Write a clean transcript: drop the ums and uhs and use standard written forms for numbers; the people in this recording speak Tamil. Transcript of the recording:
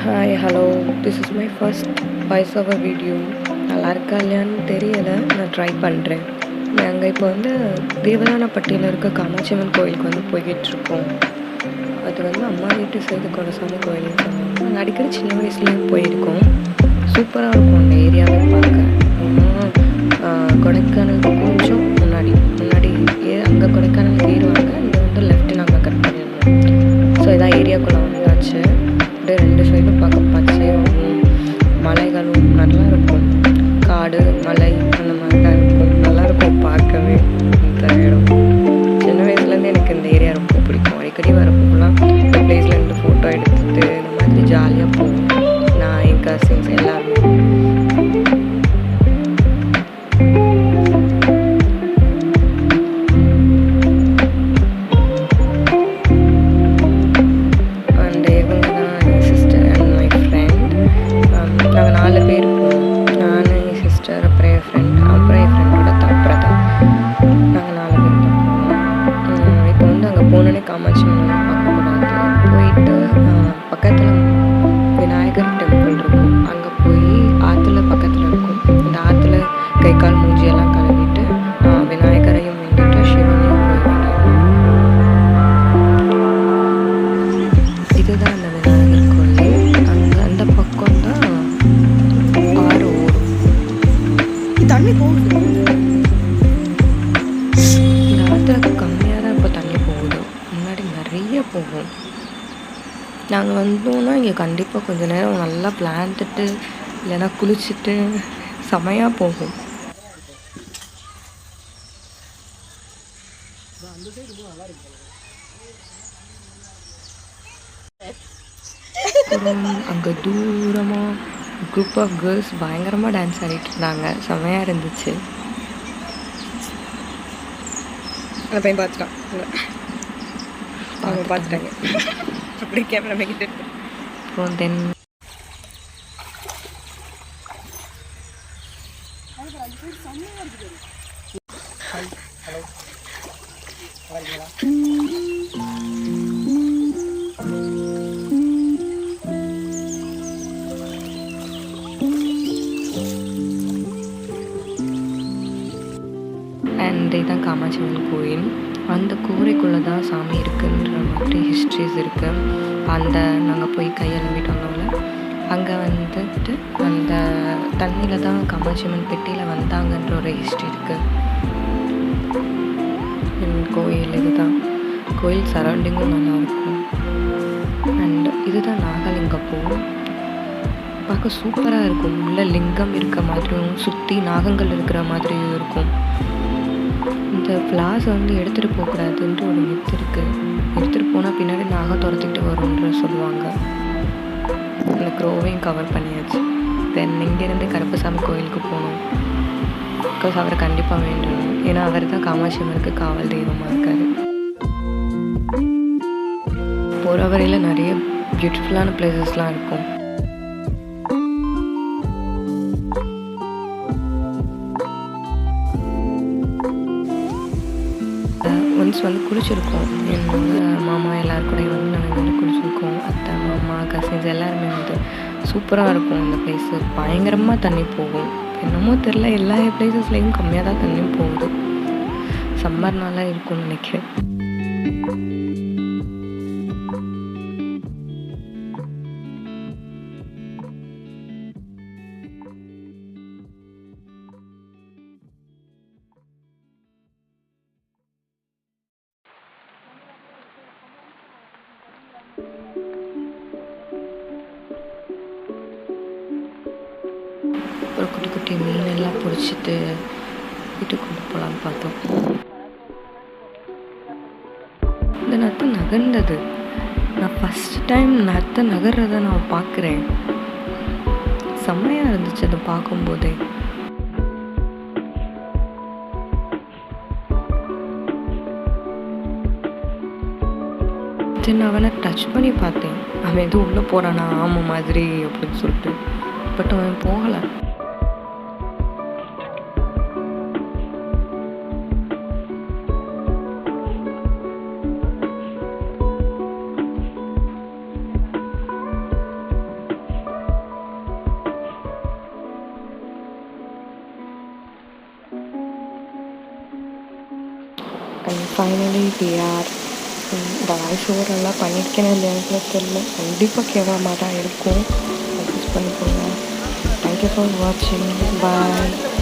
Hi hello, this is my first voice over video. நல்லா இருக்கா இல்லையான்னு தெரியலை, நான் ட்ரை பண்ணுறேன். நாங்கள் இப்போ வந்து தேவதானப்பட்டியில் இருக்க காமாட்சியம்மன் கோயிலுக்கு வந்து போய்கிட்டுருக்கோம். அது வந்து அம்மா வீட்டு சைடு கொடசாமி கோயில்னு சொன்னாங்க. நாங்கள் அடிக்கடி சின்ன வயசுலேயும் போயிருக்கோம். சூப்பராக இருக்கும் அந்த ஏரியாவை பார்க்க. கொடைக்கானலுக்கு கொஞ்சம் முன்னாடி அங்கே கொடைக்கானலுக்கு ஏறுவாங்க, இங்கே வந்து லெஃப்ட்டு நாங்கள் கட் பண்ணிடணும். ஸோ இதான் ஏரியாக்குள்ளே வந்தாச்சு. அப்படியே 2 சைடும் பார்க்க பச்சையாகவும் மலைகளும் நல்லா இருக்கும். காடு மலை அந்த மாதிரி தான் இருக்கும். நல்லாயிருக்கும் பார்க்கவே இந்த இடம். சின்ன வயசுலேருந்து எனக்கு இந்த ஏரியா ரொம்ப பிடிக்கும். அடிக்கடி வரப்போலாம் இந்த பிளேஸில் இருந்து ஃபோட்டோ எடுத்துகிட்டு இந்த மாதிரி ஜாலியாக போவோம். நான் என் கசின்ஸ் எல்லாருமே. போனோடனே காமாட்சி அம்மன் பார்க்கக்கூடாது. போயிட்டு பக்கத்தில் விநாயகர் டெம்பிள் இருக்கும், அங்கே போய் ஆற்றுல பக்கத்தில் இருக்கும். இந்த ஆற்றுல கை கால் மூஞ்சியெல்லாம் கழுவிட்டு விநாயகரையும் வேண்டிட்டு சிவனையும் போய் வேண்டியது. இதுதான் அந்த விநாயகர் கோயில். அந்த பக்கம் தான் ஆறு ஓடும், தண்ணி போகுது. இந்த ஆற்றுல கம்மியாக தான் இப்போ தண்ணி போகுது, முன்னாடி நிறைய போகும். நாங்கள் வந்தோன்னா இங்கே கண்டிப்பாக கொஞ்சம் நேரம் நல்லா விளாண்டுட்டு இல்லைன்னா குளிச்சுட்டு செமையாக போகும். அப்புறம் அங்கே தூரமாக குரூப் ஆஃப் கேர்ள்ஸ் பயங்கரமாக டான்ஸ் ஆடிட்டு இருந்தாங்க, செமையாக இருந்துச்சு. அந்த பையன் பார்த்துட்டான், அவங்க பார்த்துட்டாங்க. அப்படியே கேமரா மேக்கிட்டு. அப்புறம் தென் அண்ட் இதுதான் காமாட்சி அம்மன் கோயில். அந்த கூரைக்குள்ளே தான் சாமி இருக்குன்ற மாதிரி ஹிஸ்ட்ரிஸ் இருக்குது. அந்த நாங்கள் போய் கையெழும்பிட்டு வந்தோம்ல, அங்கே வந்துட்டு அந்த தண்ணியில் தான் காமாட்சி அம்மன் பெட்டியில் வந்தாங்கன்ற ஒரு ஹிஸ்ட்ரி இருக்குது. கோயில் இதுதான். கோயில் சரௌண்டிங்கும் நல்லாயிருக்கும். அண்ட் இதுதான் நாகலிங்கப்பூ. பார்க்க சூப்பராக இருக்கும். உள்ள லிங்கம் இருக்க மாதிரியும் சுற்றி நாகங்கள் இருக்கிற மாதிரியும் இருக்கும். இந்த ஃப்ளார்ஸ் வந்து எடுத்துகிட்டு போகக்கூடாதுன்ட்டு ஒரு மித்து இருக்குது. எடுத்துகிட்டு போனால் பின்னாடி நாகம் துரத்திக்கிட்டு வரும்ன்ற சொல்லுவாங்க. அந்த க்ரோவையும் கவர் பண்ணியாச்சு. தென் இங்கேருந்து கருப்பசாமி கோயிலுக்கு போகணும். பிகாஸ் அவரை கண்டிப்பாக வேண்டணும், ஏன்னா அவர் தான் காமாட்சி அம்மனுக்கு காவல் தெய்வமாக இருக்கார். போகிற வரையில் நிறைய பியூட்டிஃபுல்லான பிளேசஸ்லாம் இருக்கும். ஒன்ஸ் வந்து குளிச்சிருக்கோம். என்னோட மாமா எல்லாருக்கூடையும் வந்து நாங்கள் வந்து குளிச்சிருக்கோம். அத்தை மாமா கசின்ஸ் எல்லாருமே வந்து சூப்பராக இருக்கும். இந்த பிளேஸு பயங்கரமாக தண்ணி போகும். என்னமோ தெரில, எல்லா பிளேசஸ்லேயும் கம்மியாக தான் தண்ணி போகுது. சம்மர்னால இருக்கும்னு நினைக்கிறேன். ஒரு குட்டி குட்டி மீனெல்லாம் பிடிச்சிட்டு வீட்டுக்கு கொண்டு போகலான்னு பார்த்தோம். இந்த நத்தை நகர்ந்தது. நான் ஃபஸ்ட் டைம் நத்தை நகர்றதை நான் பார்க்குறேன். செம்மையாக இருந்துச்சு அதை பார்க்கும்போதே. நான் அவனை டச் பண்ணி பார்த்தேன். அவன் எதுவும் உள்ளே போகிறானா ஆமை மாதிரி அப்படின்னு சொல்லிட்டு. பட் அவன் போகலை. And finally we are. இந்த வாய்ஸ் ஓவர் எல்லாம் பண்ணியிருக்கேன்னு இல்லையான்னு கூட தெரியல. கண்டிப்பாக கேவலமாக தான் இருக்கும். அட்ஜஸ்ட் பண்ணிக்கோங்க. தேங்க்யூ ஃபார் வாட்சிங். பாய்.